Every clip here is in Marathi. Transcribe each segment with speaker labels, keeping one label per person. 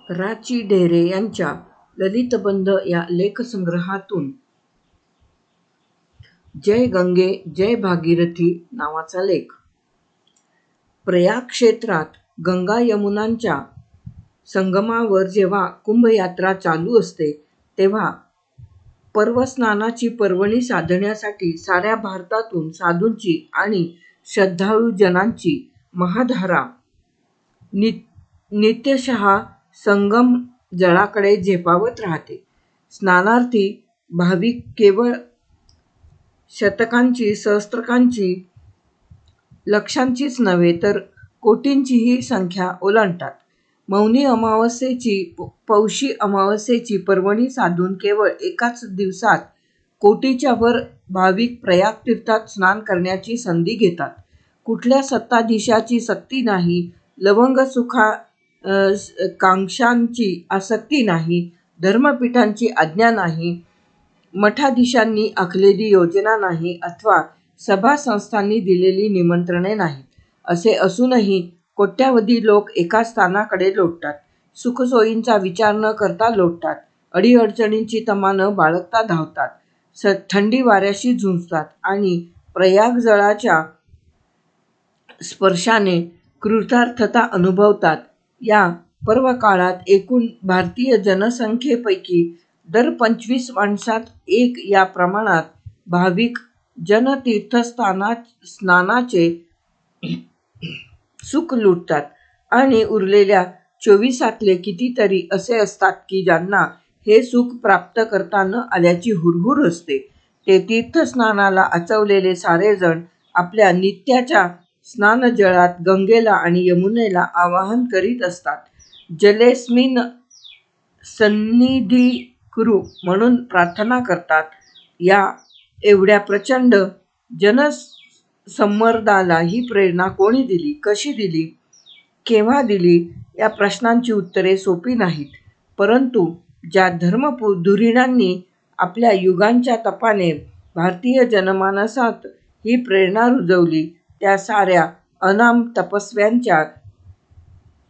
Speaker 1: रा. चि. ढेरे यांच्या ललितबंध या लेखसंग्रहातून जय गंगे जय भागीरथी नावाचा लेख. प्रयाग क्षेत्रात गंगा यमुनांच्या संगमावर जेव्हा कुंभयात्रा चालू असते तेव्हा पर्वस्नानाची पर्वणी साधण्यासाठी साऱ्या भारतातून साधूंची आणि श्रद्धाळू जनांची महाधारा नित्यशः संगम जळाकडे झेपावत राहते. स्नानार्थी भाविक केवळ शतकांची, सहस्त्रकांची, लक्षांचीच नव्हे तर कोटींचीही संख्या ओलांडतात. मौनी अमावास्येची, पौषी अमावास्येची पर्वणी साधून केवळ एकाच दिवसात कोटीच्या वर भाविक प्रयाग तीर्थात स्नान करण्याची संधी घेतात. कुठल्या सत्ताधीशाची सक्ती नाही, लवंग सुखाकांक्षांची आसक्ती नाही, धर्मपीठांची आज्ञा नाही, मठाधीशांनी आखलेली योजना नाही अथवा सभासंस्थांनी दिलेली निमंत्रणे नाहीत. असे असूनही कोट्यावधी लोक एका स्थानाकडे लोटतात. सुखसोयींचा विचार न करता लोटतात. अडीअडचणींची तमा न बाळगता धावतात. थंडी वाऱ्याशी झुंजतात आणि प्रयागजळाच्या स्पर्शाने कृतार्थता अनुभवतात. या पर्वकाळात एकूण भारतीय जनसंख्येपैकी दर 25 माणसात एक या प्रमाणात भाविक जन तीर्थस्नानाचे सुख लुटतात आणि उरलेल्या 24तले कितीतरी असे असतात की ज्यांना हे सुख प्राप्त करता न आल्याची हुरहुर असते. ते तीर्थस्नानाला आचवलेले सारेजण आपल्या नित्याच्या स्नानजळात गंगेला आणि यमुनेला आवाहन करीत असतात. जलेस्मिन् सन्निधिकुरु म्हणून प्रार्थना करतात. या एवढ्या प्रचंड जनसम्मर्दाला ही प्रेरणा कोणी दिली, कशी दिली, केव्हा दिली या प्रश्नांची उत्तरे सोपी नाहीत. परंतु ज्या धर्मधुरीणांनी आपल्या युगांच्या तपाने भारतीय जनमानसात ही प्रेरणा रुजवली त्या साऱ्या अनाम तपस्व्यांच्या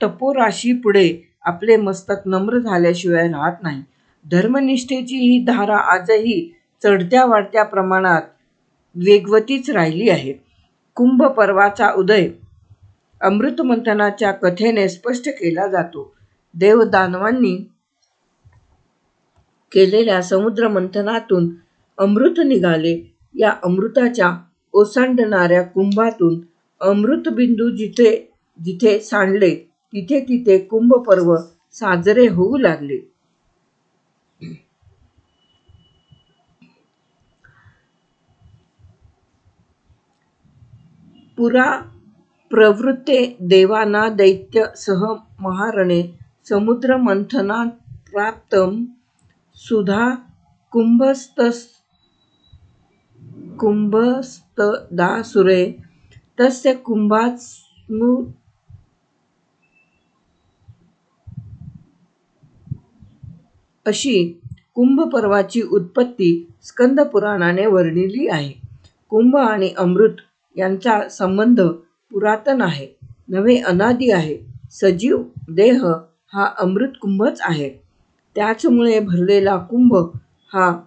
Speaker 1: तपोराशीपुढे आपले मस्तक नम्र झाल्याशिवाय राहत नाही. धर्मनिष्ठेची ही धारा आजही चढत्या वाढत्या प्रमाणात वेगवतीच राहिली आहे. कुंभ पर्वाचा उदय अमृतमंथनाच्या कथेने स्पष्ट केला जातो. देवदानवांनी केलेल्या समुद्रमंथनातून अमृत निघाले. या अमृताच्या ओसंडणाऱ्या कुंभातून अमृतबिंदू जिथे जिथे सांडले तिथे तिथे कुंभपर्व साजरे होऊ लागले. पुरा प्रवृत्ते देवाना दैत्य सह महारणे समुद्रमंथनात् प्राप्तं सुधा कुंभस्तदासुरे तस्य कुंभात्स्नु अशी कुंभपर्वाची उत्पत्ती स्कंद पुराणाने वर्णिली आहे. कुंभ आणि अमृत यांचा संबंध पुरातन आहे, नव्हे अनादी आहे. सजीव देह हा अमृतकुंभच आहे. त्याचमुळे भरलेला कुंभ हा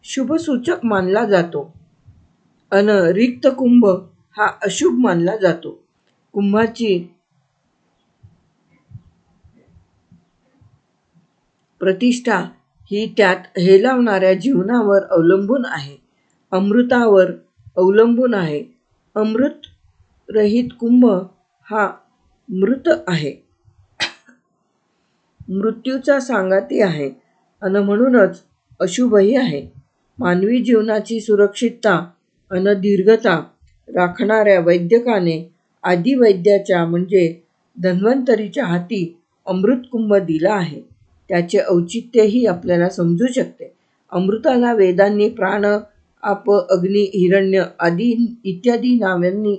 Speaker 1: शुभसूचक मानला जातो अन रिक्त कुंभ हा अशुभ मानला जातो. कुंभाची प्रतिष्ठा ही त्यात हेलावणाऱ्या जीवनावर अवलंबून आहे, अमृतावर अवलंबून आहे. अमृत रहित कुंभ हा मृत आहे, मृत्यूचा सांगाती आहे अन म्हणूनच अशुभही आहे. मानवी जीवनाची सुरक्षितता अन दीर्घता राखणाऱ्या वैद्यकाने आदिवैद्याच्या म्हणजे धन्वंतरीच्या हाती अमृतकुंभ दिला आहे. त्याचे औचित्यही आपल्याला समजू शकते. अमृताला वेदांनी प्राण, आप, अग्नी, हिरण्य आदी इत्यादी नावांनी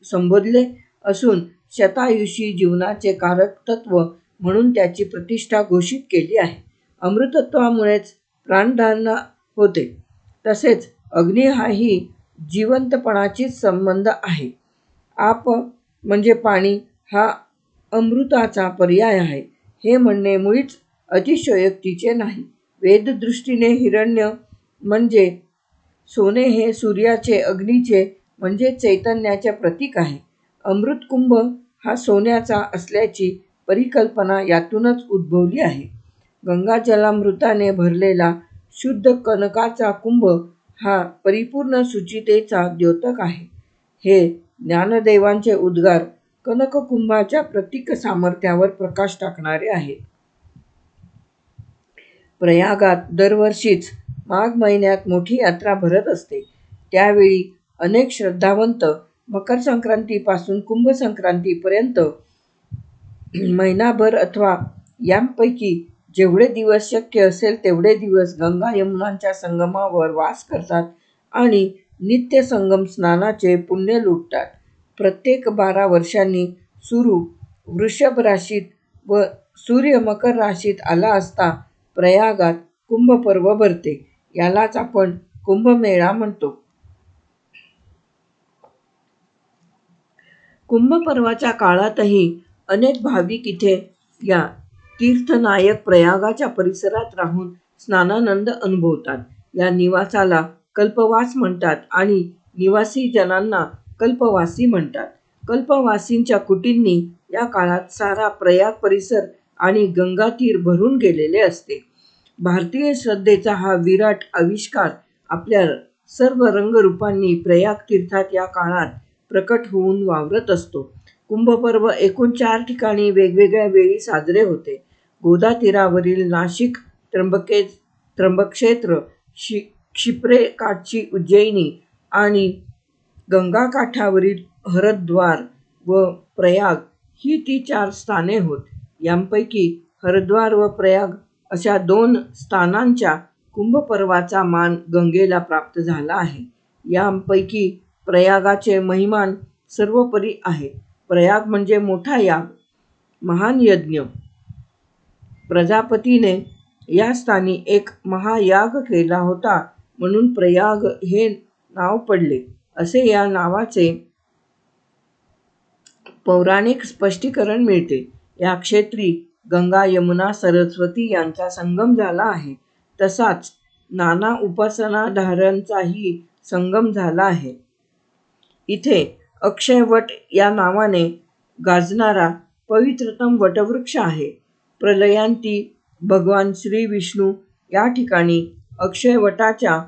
Speaker 1: संबोधले असून शतायुषी जीवनाचे कारक तत्व म्हणून त्याची प्रतिष्ठा घोषित केली आहे. अमृतत्वामुळेच प्राणधारणा होते. तसेच अग्नी हाही जिवंतपणाशीच संबंध आहे. आप म्हणजे पाणी हा अमृताचा पर्याय आहे. हे म्हणणे मुळीच अतिशयोक्तीचे नाही. वेददृष्टीने हिरण्य म्हणजे सोने हे सूर्याचे, अग्नीचे म्हणजे चैतन्याचे प्रतीक आहे. अमृतकुंभ हा सोन्याचा असल्याची परिकल्पना यातूनच उद्भवली आहे. गंगाजलामृताने भरलेला शुद्ध कनकाचा कुंभ हा परिपूर्ण शुचितेचा द्योतक आहे. हे ज्ञानदेवांचे उद्गार कनककुंभाच्या प्रतीक सामर्थ्यावर प्रकाश टाकणारे आहेत. प्रयागात दरवर्षीच माघ महिन्यात मोठी यात्रा भरत असते. त्यावेळी अनेक श्रद्धावंत मकर संक्रांतीपासून कुंभ संक्रांतीपर्यंत महिनाभर अथवा यांपैकी जेवढे दिवस शक्य असेल तेवढे दिवस गंगा यमुनांच्या संगमावर वास करतात आणि नित्य संगम स्नानाचे पुण्य लुटतात. प्रत्येक 12 वर्षांनी सुरू वृषभ राशीत व सूर्य मकर राशीत आला असता प्रयागात कुंभपर्व भरते. यालाच आपण कुंभमेळा म्हणतो. कुंभपर्वाच्या काळातही अनेक भाविक इथे या तीर्थनायक प्रयागाच्या परिसरात राहून स्नानानंद अनुभवतात. या निवासाला कल्पवास म्हणतात आणि निवासी जनांना कल्पवासी म्हणतात. कल्पवासींच्या कुटींनी या काळात सारा प्रयाग परिसर आणि गंगातीर भरून गेलेले असते. भारतीय श्रद्धेचा हा विराट आविष्कार आपल्या सर्व रंगरूपांनी प्रयाग तीर्थात या काळात प्रकट होऊन वावरत असतो. कुंभपर्व एकूण 4 ठिकाणी वेगवेगळ्या वेळी साजरे होते. गोदा तीरावरील नाशिक त्र्यंबकेश्वर, क्षिप्रे काठची उज्जैनी आणि गंगाकाठावरील हरिद्वार व प्रयाग ही ती 4 स्थाने होत. यांपैकी हरिद्वार व प्रयाग अशा 2 स्थानांच्या कुंभपर्वाचा मान गंगेला प्राप्त झाला आहे. यांपैकी प्रयागाचे महिमान सर्वोपरी आहे. प्रयाग म्हणजे मोठा याग, महान यज्ञ. प्रजापतीने या स्थानी एक महायाग केला होता म्हणून प्रयाग हे नाव पडले, असे या नावाचे पौराणिक स्पष्टीकरण मिळते. या क्षेत्री गंगा, यमुना, सरस्वती यांचा संगम झाला आहे. तसाच नाना उपासनाधारांचाही संगम झाला आहे. इथे अक्षयवट या नावाने गाजणारा पवित्रतम वटवृक्ष आहे. प्रलयांती भगवान श्री विष्णू या ठिकाणी अक्षयवटाच्या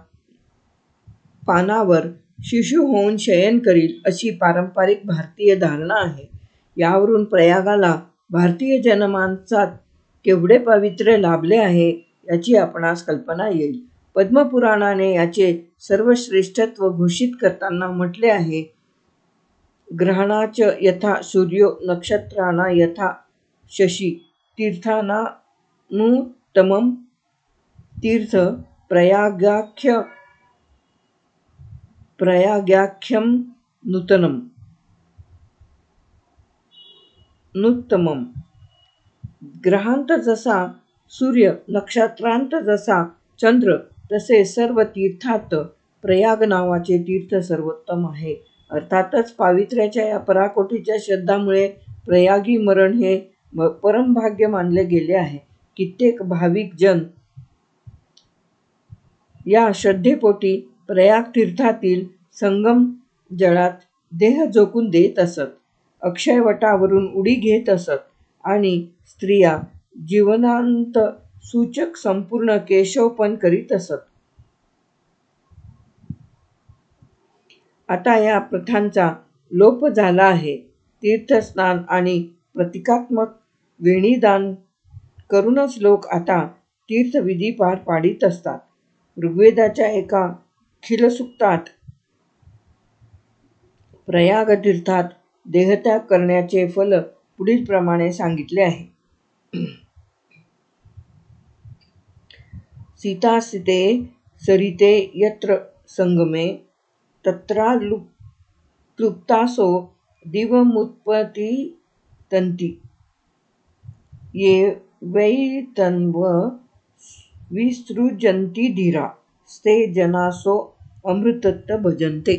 Speaker 1: पानावर शिशु होऊन शयन करील अशी पारंपरिक भारतीय धारणा आहे. यावरून प्रयागाला भारतीय जनमानसात केवढे पावित्र्य लाभले आहे याची आपणास कल्पना येईल. पद्मपुराणाने याचे सर्वश्रेष्ठत्व घोषित करताना म्हटले आहे, ग्रहाणाच यथा सूर्यो नक्षत्राणा यथा शशी तीर्थानानुत्तमं तीर्थ प्रयागाख्यं नुत्तमम्. ग्रहांत जसा सूर्य, नक्षत्रांत जसा चंद्र, तसे सर्व तीर्थात प्रयाग नावाचे तीर्थ सर्वोत्तम आहे. अर्थातच पावित्र्याच्या या पराकोटीच्या श्रद्धामुळे प्रयागी मरण हे परमभाग्य मानले गेले आहे. कित्येक भाविक जन या श्रद्धेपोटी प्रयाग तीर्थातील संगम जळात देह झोकून देत असत, अक्षयवटावरून उडी घेत असत आणि स्त्रिया जीवनांत सूचक संपूर्ण केशवपन करीत असत. आता या प्रथांचा लोप झाला आहे. तीर्थस्नान आणि प्रतिकात्मक वेणीदान करूनच लोक आता तीर्थविधी पार पाडित असतात. ऋग्वेदाच्या एका खिलसूक्तात प्रयाग तीर्थात देहत्याग करण्याचे फल पुढील प्रमाणे सांगितले आहे. सीतासिते सरिते यत्र संगमे तत्राक्लुप्तासो दिवमुत्पतितन्ति ये वै तन्व विसृजन्ति धीरा स्ते जनासो अमृतत्व भजन्ते.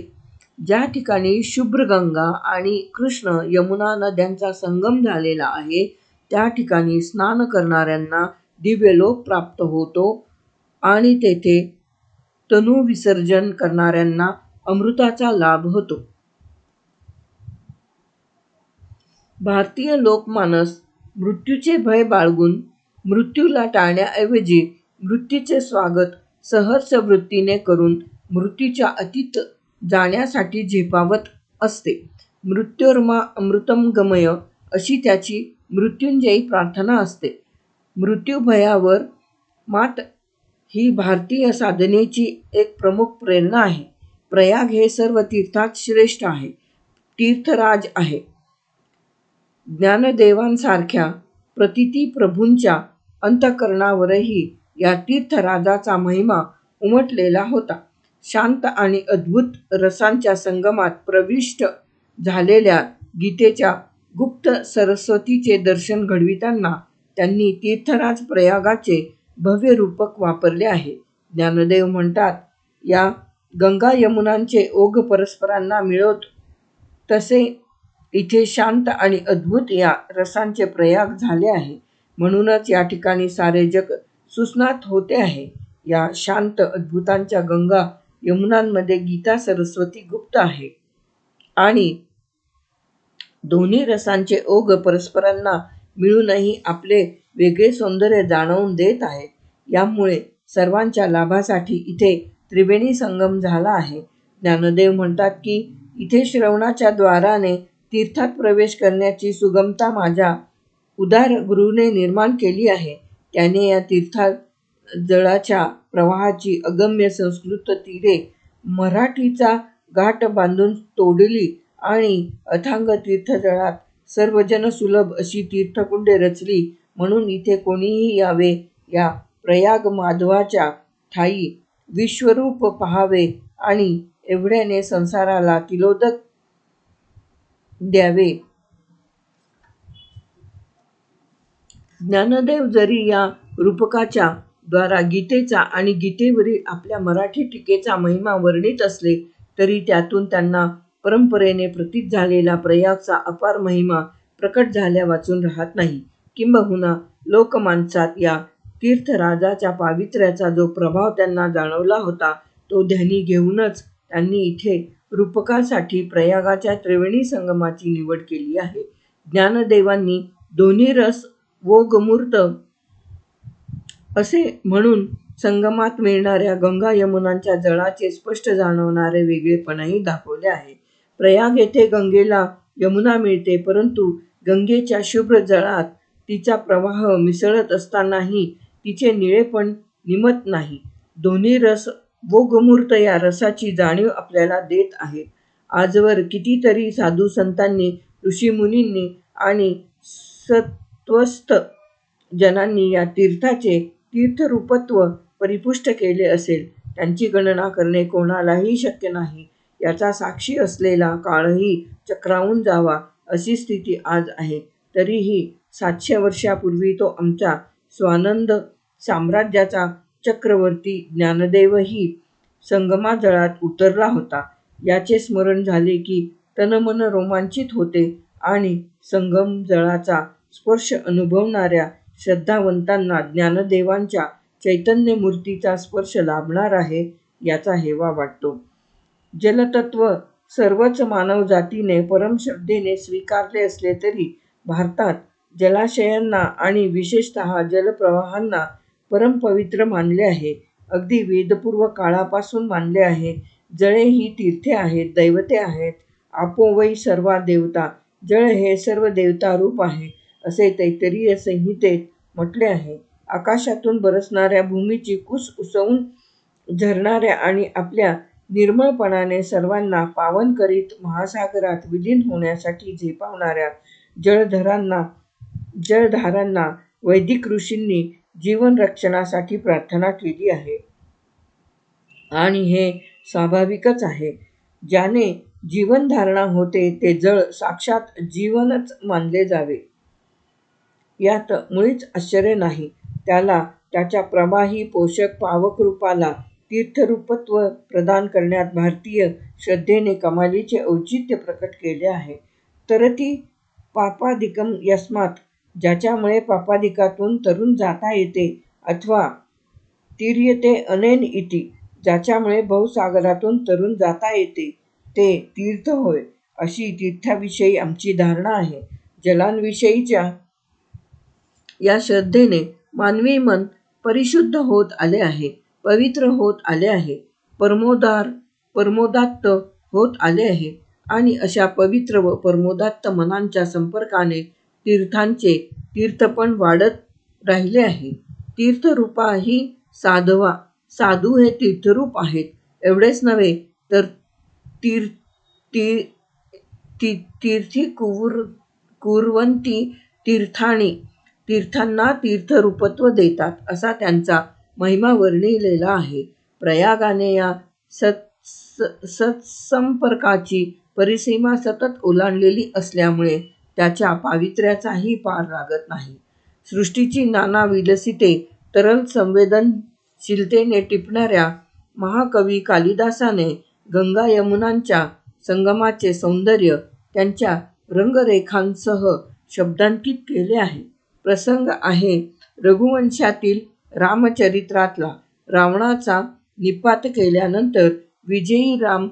Speaker 1: ज्या ठिकाणी शुभ्र गंगा आणि कृष्ण यमुना नद्यांचा संगम झालेला आहे त्या ठिकाणी स्नान करणाऱ्यांना दिव्यलोक प्राप्त होतो आणि तेथे तनुविसर्जन करणाऱ्यांना अमृताचा लाभ होतो. भारतीय लोकमानस मृत्यूचे भय बाळगून मृत्यूला टाळण्याऐवजी मृत्यूचे स्वागत सहर्ष वृत्तीने करून मृत्यूच्या अतीत जाण्यासाठी झेपावत असते. मृत्योर्मा अमृतम गमय अशी त्याची मृत्युंजयी प्रार्थना असते. मृत्यूभयावर मात ही भारतीय साधनेची एक प्रमुख प्रेरणा आहे. प्रयाग हे सर्व तीर्थात श्रेष्ठ आहे, तीर्थराज आहे. ज्ञानदेवांसारख्या प्रतिती प्रभूंच्या अंतःकरणावरही या तीर्थराजाचा महिमा उमटलेला होता. शांत आणि अद्भुत रसांच्या संगमात प्रविष्ट झालेल्या गीतेच्या गुप्त सरस्वतीचे दर्शन घडविताना त्यांनी तीर्थराज प्रयागाचे भव्य रूपक वापरले आहे. ज्ञानदेव म्हणतात, या गंगा यमुनांचे ओघ परस्परांना मिळवत, तसे इथे शांत आणि अद्भुत या रसांचे प्रयाग झाले आहे. म्हणूनच या ठिकाणी सारे जग सुस्नात होते आहे. या शांत अद्भुतांच्या गंगा यमुनांमध्ये गीता सरस्वती गुप्त आहे आणि दोन्ही रसांचे ओघ परस्परांना मिळूनही आपले वेगळे सौंदर्य जाणवून देत आहेत. यामुळे सर्वांच्या लाभासाठी इथे त्रिवेणी संगम झाला आहे. ज्ञानदेव म्हणतात की इथे श्रवणाच्या द्वाराने तीर्थात प्रवेश करण्याची सुगमता माझ्या उदार गुरूने निर्माण केली आहे. त्याने या तीर्थात जळाच्या प्रवाहाची अगम्य संस्कृत तीरे मराठीचा घाट बांधून तोडली आणि अथांग तीर्थजळात सर्वजनसुलभ अशी तीर्थकुंडे रचली. म्हणून इथे कोणीही यावे, या प्रयाग माधवाच्या ठायी विश्वरूप पहावे आणि एवढ्याने संसाराला तिलोदक द्यावे. ज्ञानदेव जरी या रूपकाच्या द्वारा गीतेचा आणि गीतेवरील आपल्या मराठी टीकेचा महिमा वर्णित असले तरी त्यातून त्यांना परंपरेने प्रतीत झालेला प्रयागचा अपार महिमा प्रकट झाल्या वाचून राहत नाही. किंबहुना लोकमानसात या तीर्थराजाच्या पावित्र्याचा जो प्रभाव त्यांना जाणवला होता तो ध्यानी घेऊनच त्यांनी इथे रूपकासाठी प्रयागाच्या त्रिवेणी संगमाची निवड केली आहे. ज्ञानदेवांनी दोन्ही रस वोगमूर्त असे म्हणून संगमात मिळणाऱ्या गंगा यमुनांच्या जळाचे स्पष्ट जाणवणारे वेगळेपणही दाखवले आहे. प्रयाग येथे गंगेला यमुना मिळते, परंतु गंगेच्या शुभ्र जळात तिचा प्रवाह मिसळत असतानाही तिचे निळेपण निमत नाही. दोन्ही रस वोगमूर्त या रसाची जाणीव आपल्याला देत आहेत. आजवर कितीतरी साधू संतांनी, ऋषीमुनींनी आणि सत्वस्थ जनांनी या तीर्थाचे तीर्थरूपत्व परिपुष्ट केले असेल, त्यांची गणना करणे कोणालाही शक्य नाही. याचा साक्षी असलेला काळही चक्रावून जावा अशी स्थिती आज आहे. तरीही 700 वर्षापूर्वी तो आमच्या स्वानंद साम्राज्याचा चक्रवर्ती ज्ञानदेवही संगमाजळात उतरला होता. याचे स्मरण झाले की तनमन रोमांचित होते आणि संगम जळाचा स्पर्श अनुभवणाऱ्या श्रद्धावंतांना ज्ञानदेवांच्या चैतन्यमूर्तीचा स्पर्श लाभणार आहे याचा हेवा वाटतो. जलतत्व सर्वच मानवजातीने परमश्रद्धेने स्वीकारले असले तरी भारतात जलाशयांना आणि विशेषतः जलप्रवाहांना परमपवित्र मानले आहे. अगदी वेदपूर्व काळापासून मानले आहे. जळे ही तीर्थे आहेत, दैवते आहेत. आपो वै सर्वा देवता, जळ हे सर्व देवता रूप आहे असे तैत्तिरीय संहितेत म्हटले आहे. आकाशातून बरसणाऱ्या भूमीची कुस उसवून झरणाऱ्या आणि आपल्या निर्मळपणाने सर्वांना पावन करीत महासागरात विलीन होण्यासाठी झेपावणाऱ्या जलधारांना वैदिक ऋषींनी जीवन रक्षणासाठी प्रार्थना केली आहे. आणि हे स्वाभाविकच आहे. ज्याने जीवनधारणा होते ते जळ साक्षात जीवनच मानले जावे, यात मुळीच आश्चर्य नाही. त्याला त्याच्या प्रवाही पोषक पावक रूपाला तीर्थरूपत्व प्रदान करण्यात भारतीय श्रद्धेने कमालीचे औचित्य प्रकट केले आहे. तरती पापादिकं यस्मात् ज्याच्यामुळे पापादिकातून तरून जाता येते, अथवा तीर्यते अनेन इति, ज्याच्यामुळे भवसागरातून तरून जाता येते, ते तीर्थ होय. अशी तीर्थाविषयी आमची धारणा आहे. जलांविषयीच्या या श्रद्धेने मानवी मन परिशुद्ध होत आले आहे, पवित्र होत आले आहे, परमोदात्त होत आले आहे. आणि अशा पवित्र व परमोदात्त मनांच्या संपर्काने तीर्थांचे तीर्थपण वाढत राहिले आहे. तीर्थरूपा ही साधू हे तीर्थरूप आहेत. एवढेच नव्हे तर तीर्थी कुर्वन्ति तीर्थांनी, तीर्थांना तीर्थरूपत्व देतात, असा त्यांचा महिमा वर्णिलेला आहे. प्रयागाने या सत्संपर्काची परिसीमा सतत ओलांडलेली असल्यामुळे त्याच्या पावित्र्याचाही पार लागत नाही. सृष्टीची नाना विलसिते तरल संवेदनशीलतेने टिपणाऱ्या महाकवी कालिदासाने गंगा यमुनांच्या संगमाचे सौंदर्य त्यांच्या रंगरेखांसह शब्दांकित केले आहे. प्रसंग आहे रघुवंशातील रामचरित्रातला. रावणाचा निपात केल्यानंतर विजयी राम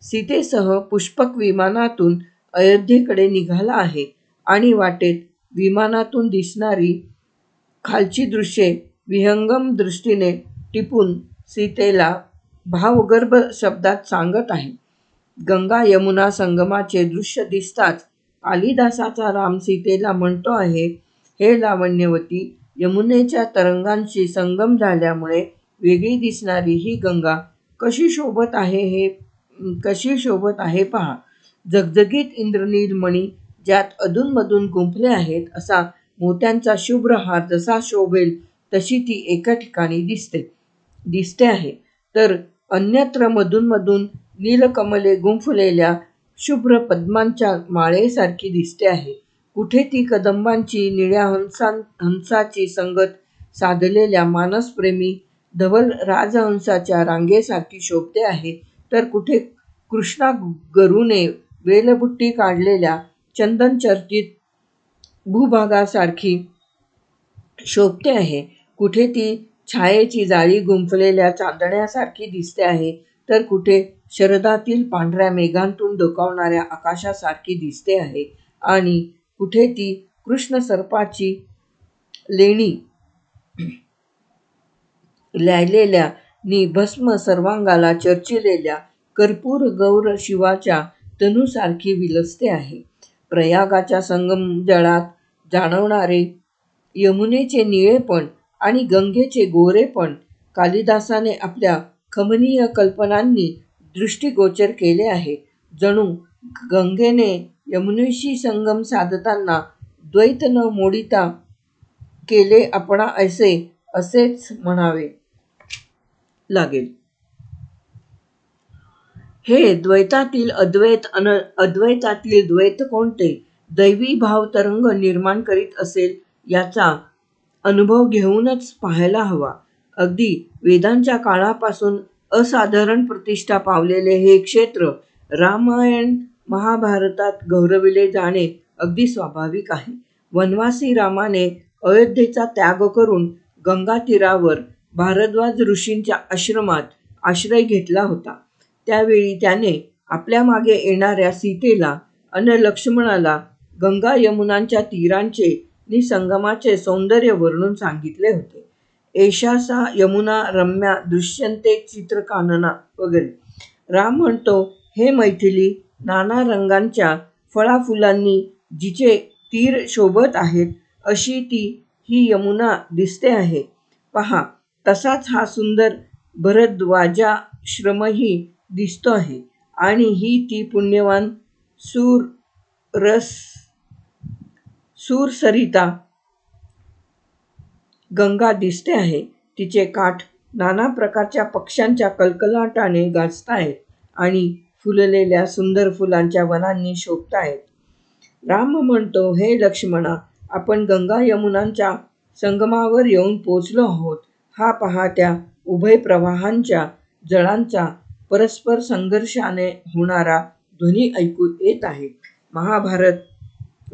Speaker 1: सीतेसह पुष्पक विमानातून अयोध्येकडे निघाला आहे आणि वाटेत विमानातून दिसणारी खालची दृश्ये विहंगम दृष्टीने टिपून सीतेला भावगर्भ शब्दात सांगत आहे. गंगा यमुना संगमाचे दृश्य दिसताच कालिदासाचा राम सीतेला म्हणतो आहे, हे लावण्यवती, यमुनेच्या तरंगांशी संगम झाल्यामुळे वेगळी दिसणारी ही गंगा कशी शोभत आहे पहा. झगझगीत इंद्रनील मणी ज्यात अधूनमधून गुंफले आहेत, असा मोत्यांचा शुभ्र हार जसा शोभेल तशी ती एका ठिकाणी दिसते आहे, तर अन्यत्र मधून नीलकमले गुंफलेल्या शुभ्र पद्मांच्या माळेसारखी दिसते आहे. कुठे ती कदंबांची निळ्या हंसाची संगत साधलेल्या मानसप्रेमी धवल राजहंसाच्या रांगेसारखी शोभते आहे, तर कुठे कृष्णा गरुने वेलबुट्टी काढलेल्या चंदनचर्चित भूभागासारखी शोभते आहे. कुठे ती छायेची जाळी गुंफलेल्या चांदण्यासारखी दिसते आहे, तर कुठे शरदातील पांढऱ्या मेघांतून डोकावणाऱ्या आकाशासारखी दिसते आहे, आणि कुठे ती कृष्ण सर्पाची लेणी ल्यालेल्या नि भस्म सर्वांगाला चर्चिलेल्या कर्पूर गौर शिवाच्या तनूसारखी विलसते आहे. प्रयागाच्या संगमजळात जाणवणारे यमुनेचे निळेपण आणि गंगेचे गोरेपण कालिदासाने आपल्या कमनीय कल्पनांनी दृष्टिगोचर केले आहे. जणू गंगेने यमुनेशी संगम साधताना द्वैत न मोडिता केले आपणा असेच म्हणावे लागेल. हे द्वैतातील अद्वैत अद्वैतातील द्वैत कोणते दैवी भाव तरंग निर्माण करीत असेल, याचा अनुभव घेऊनच पाहायला हवा. अगदी वेदांच्या काळापासून असाधारण प्रतिष्ठा पावलेले हे क्षेत्र रामायण महाभारतात गौरविले जाणे अगदी स्वाभाविक आहे. वनवासी रामाने अयोध्येचा त्याग करून गंगा तीरावर भारद्वाज ऋषींच्या आश्रमात आश्रय घेतला होता. त्यावेळी त्याने आपल्या मागे येणाऱ्या सीतेला अन लक्ष्मणाला गंगा यमुनांच्या तीरांचे नि संगमाचे सौंदर्य वर्णून सांगितले होते. एषा सा यमुना रम्या दृश्यन्ते चित्रकानना वगैरे. राम म्हणतो, हे मैथिली, नाना रंगांच्या फळाफुलांनी जिचे तीर शोभत आहेत, अशी ही यमुना दिसते आहे पहा. तसाच हा सुंदर भरद्वाजाश्रमही दिसतो आहे, आणि ही ती पुण्यवान सूरसरिता गंगा दिसते आहे. तिचे काठ नाना प्रकारच्या पक्ष्यांच्या कलकलाटाने गाजतायत आणि फुललेल्या सुंदर फुलांच्या वनांनी शोभतायत. राम म्हणतो, हे लक्ष्मणा, आपण गंगा यमुनांच्या संगमावर येऊन पोचलो आहोत. हा पहा, त्या उभय प्रवाहांच्या जळांचा परस्पर संघर्षाने होणारा ध्वनी ऐकू येत आहे.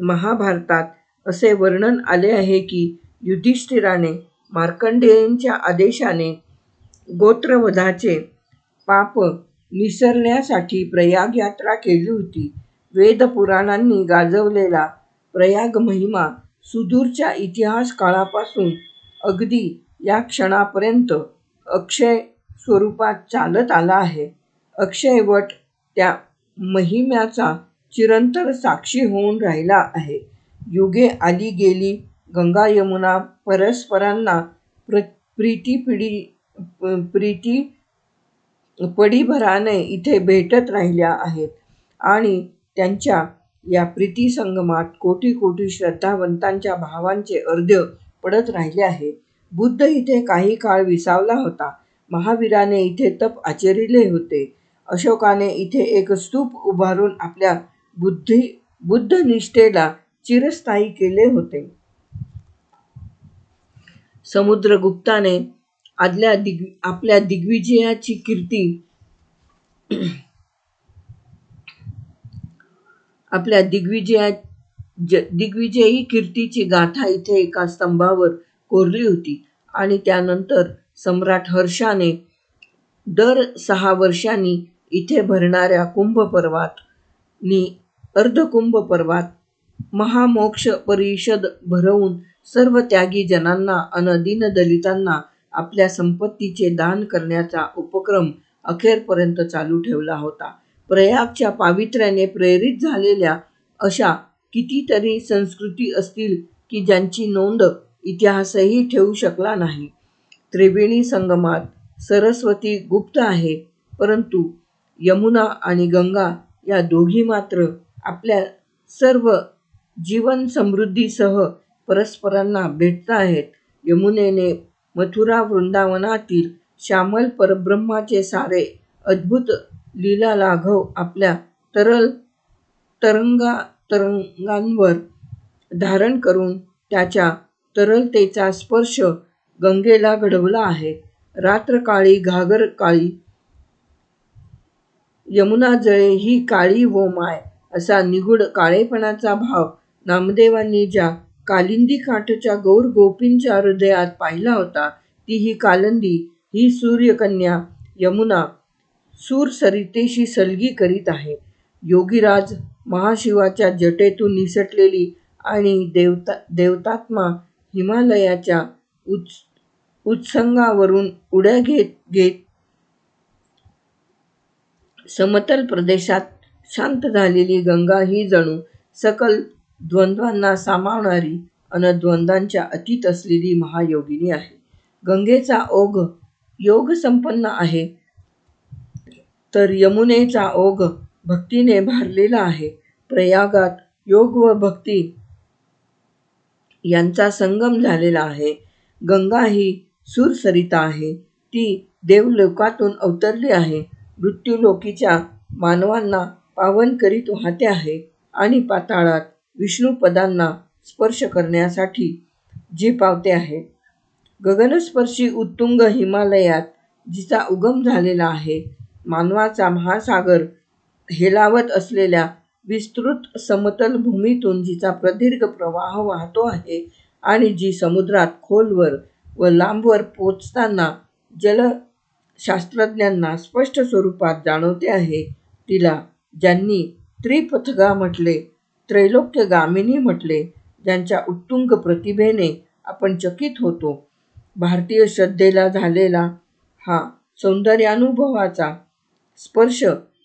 Speaker 1: महाभारतात असे वर्णन आले आहे की युधिष्ठिराने मार्कंडेयांच्या आदेशाने गोत्रवधाचे पाप निसरण्यासाठी प्रयाग यात्रा केली होती. वेदपुराणांनी गाजवलेला प्रयाग महिमा सुदूरच्या इतिहास काळापासून अगदी या क्षणापर्यंत अक्षय स्वरूपात चालत आला आहे. अक्षय वट त्या महिम्याचा चिरंतर साक्षी होऊन राहिला आहे. युगे आली गेली गंगा यमुना परस्परांना पडीभराने इथे भेटत राहिल्या आहेत आणि त्यांच्या या प्रीती संगमात कोटी कोटी श्रद्धावंतांच्या भावांचे अर्ध्य पडत राहिले आहे. बुद्ध इथे काही काळ विसावला होता. महावीराने इथे तप आचरिले होते. अशोकाने इथे एक स्तूप उभारून आपल्या बुद्धनिष्ठेला चिरस्थायी केले होते. समुद्रगुप्ताने आपल्या दिग्विजयाची कीर्ती आपल्या दिग्विजयी कीर्तीची गाथा इथे एका स्तंभावर कोरली होती आणि त्यानंतर सम्राट हर्षाने दर 6 वर्षांनी इथे भरणाऱ्या कुंभपर्वात अर्धकुंभपर्वात महामोक्ष परिषद भरवून सर्व त्यागी जनांना अन दीनदलितांना आपल्या संपत्तीचे दान करण्याचा उपक्रम अखेरपर्यंत चालू ठेवला होता. प्रयागच्या पावित्र्याने प्रेरित झालेल्या अशा कितीतरी संस्कृती असतील की ज्यांची नोंद इतिहासही ठेवू शकला नाही. त्रिवेणी संगमात सरस्वती गुप्त आहे, परंतु यमुना आणि गंगा या दोघी मात्र आपल्या सर्व जीवन समृद्धीसह परस्परांना भेटत आहेत. यमुनेने मथुरा वृंदावनातील श्यामल परब्रह्माचे सारे अद्भुत लीलालाघव आपल्या तरल तरंगांवर धारण करून त्याच्या तरलतेचा स्पर्श गंगेला घडवला आहे. रात्रकाळी घागर काळी, यमुना जळे ही काळी वो माय असा निगूढ काळेपणाचा भाव नामदेवांनी ज्या कालिंदी काठच्या गौर गोपींच्या हृदयात पाहिला होता, ती ही कालिंदी, ही सूर्यकन्या यमुना सूरसरितेशी सलगी करीत आहे. योगीराज महाशिवाच्या जटेतून निसटलेली आणि देवतात्मा हिमालयाच्या उत्संगावरून उड्या घेत समतल प्रदेशात शांत झालेली गंगा ही जणू सकल द्वंद्वांना सामावणारी अन द्वंद्वांच्या अतीत असलेली महायोगिनी आहे. गंगेचा ओघ योगसंपन्न आहे, तर यमुनेचा ओघ भक्तीने भारलेला आहे. प्रयागात योग व भक्ती यांचा संगम झालेला आहे. गंगा ही सूरसरिता आहे. ती देवलोकातून अवतरली आहे. मृत्युलोकीच्या मानवांना पावन करीत वाहते आहे आणि पाताळात विष्णुपदांना स्पर्श करण्यासाठी झेपावते आहे. गगनस्पर्शी उत्तुंग हिमालयात जिचा उगम झालेला आहे, मानवाचा महासागर हेलावत असलेल्या विस्तृत समतल भूमीतून जिचा प्रदीर्घ प्रवाह वाहतो आहे आणि जी समुद्रात खोलवर व लांबवर पोचताना जलशास्त्रज्ञांना स्पष्ट स्वरूपात जाणवते आहे, तिला ज्यांनी त्रिपथगा म्हटले, त्रैलोक्यगामिनी म्हटले, ज्यांच्या उत्तुंग प्रतिभेने आपण चकित होतो. भारतीय श्रद्धेला झालेला हा सौंदर्यानुभवाचा स्पर्श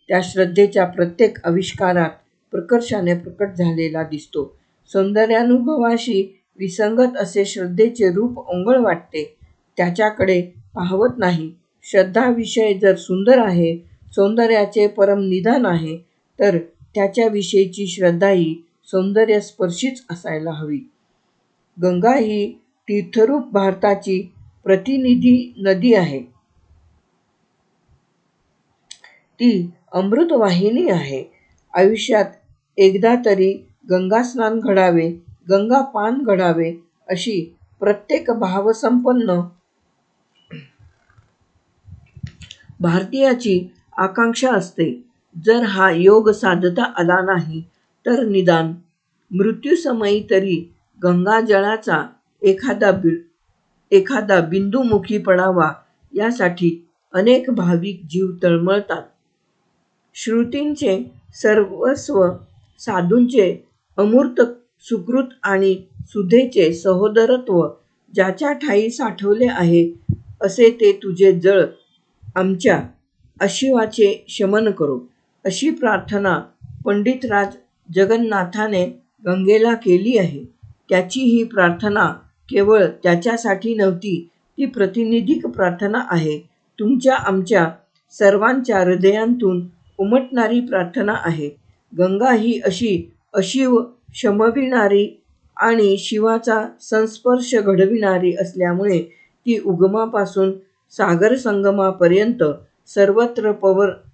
Speaker 1: त्या श्रद्धेच्या प्रत्येक आविष्कारात प्रकर्षाने प्रकट झालेला दिसतो. सौंदर्यानुभवाशी विसंगत असे श्रद्धेचे रूप ओंगळ वाटते, त्याच्याकडे पाहवत नाही. श्रद्धा विषय जर सुंदर आहे, सौंदर्याचे परम निधान आहे, तर त्याच्याविषयीची श्रद्धाही सौंदर्यस्पर्शीच असायला हवी. गंगा ही तीर्थरूप भारताची प्रतिनिधी नदी आहे. ती अमृतवाहिनी आहे. आयुष्यात एकदा तरी गंगास्नान घडावे, गंगापान घडावे अशी प्रत्येक भावसंपन्न भारतीयाची आकांक्षा असते. जर हा योग साधता आला नाही, तर निदान मृत्यूसमयी तरी गंगाजळाचा एखादा बिंदुमुखी पडावा यासाठी अनेक भाविक जीव तळमळतात. श्रुतींचे सर्वस्व, साधूंचे अमूर्त सुकृत आणि सुधेचे सहोदरत्व ज्याच्या ठायी साठवले आहे, असे ते तुझे जळ आमच्या अशिवाचे शमन करो, अशी प्रार्थना पंडितराज जगन्नाथाने गंगेला केली आहे. त्याची ही प्रार्थना केवळ त्याच्यासाठी नव्हती, ती प्रातिनिधिक प्रार्थना आहे. तुमच्या आमच्या सर्वांच्या हृदयांतून उमटणारी प्रार्थना आहे. गंगा ही अशी अशिव शमविणारी आणि शिवाचा संस्पर्श घडविणारी असल्यामुळे ती उगमापासून सागर संगमापर्यंत सर्वत्र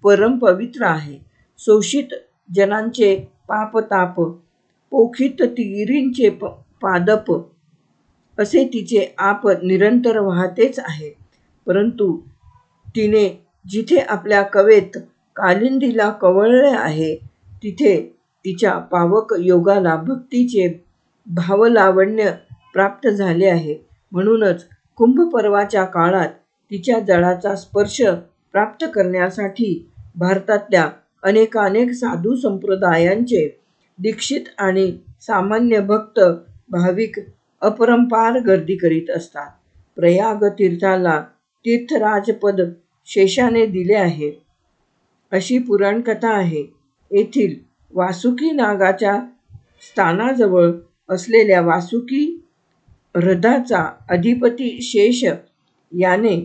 Speaker 1: परमपवित्र आहे. शोषित जनांचे पापताप, पोखित तिरींचे पादप असे तिचे आप निरंतर वाहतेच आहे. परंतु तिने जिथे आपल्या कवेत कालिंदीला कवळले आहे, तिथे तिच्या पावक योगाला भक्तीचे भावलावण्य प्राप्त झाले आहे. म्हणूनच कुंभपर्वाच्या काळात तिच्या जळाचा स्पर्श प्राप्त करण्यासाठी भारतातल्या अनेकानेक साधू संप्रदायांचे दीक्षित आणि सामान्य भक्त भाविक अपरंपार गर्दी करीत असतात. प्रयाग तीर्थाला तीर्थराजपद शेषाने दिले आहे, अशी पुराणकथा आहे. येथील वासुकी नागाच्या स्थानाजवळ असलेल्या वासुकी ह्रदाचा अधिपती शेष याने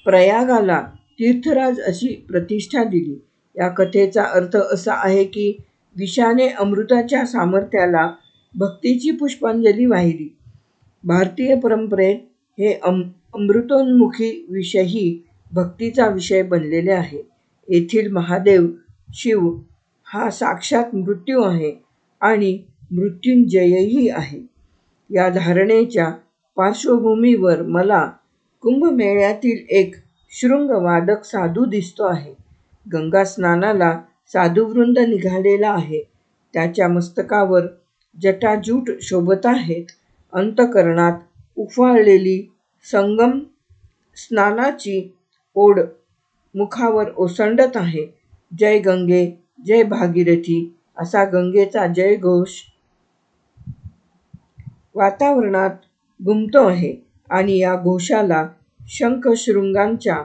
Speaker 1: प्रयागाला तीर्थराज अशी प्रतिष्ठा दिली. या कथेचा अर्थ असा आहे की विषाने अमृताच्या सामर्थ्याला भक्तीची पुष्पांजली वाहिली. भारतीय परंपरेत हे अमृतोन्मुखी विषही भक्तीचा विषय बनलेले आहे. येथील महादेव शिव हा साक्षात मृत्यू आहे आणि मृत्युंजयही आहे. या धारणेच्या पार्श्वभूमीवर मला कुंभमेळ्यातील एक शृंगवादक साधू दिसतो आहे. गंगा स्नानाला साधुवृंद निघालेला आहे. त्याच्या मस्तकावर जटाजूट शोभत आहेत. अंतःकरणात उफाळलेली संगम स्नानाची ओढ मुखावर ओसंडत आहे. जय गंगे, जय भागीरथी असा गंगेचा जयघोष वातावरणात घुमतो आहे आणि या घोषाला शंखशृंगांच्या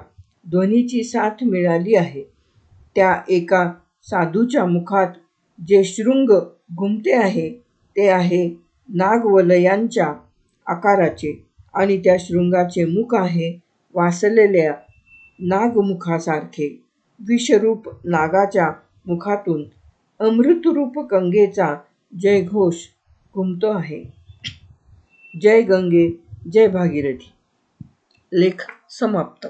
Speaker 1: ध्वनीची साथ मिळाली आहे. त्या एका साधूच्या मुखात जे शृंग घुमते आहे, ते आहे नागवलयांच्या आकाराचे आणि त्या शृंगाचे मुख आहे वासलेल्या नागमुखासारखे. विषरूप नागाच्या मुखातून अमृतरूप गंगेचा जयघोष घुमतो आहे. जय गंगे, जय भागीरथी. लेख समाप्त.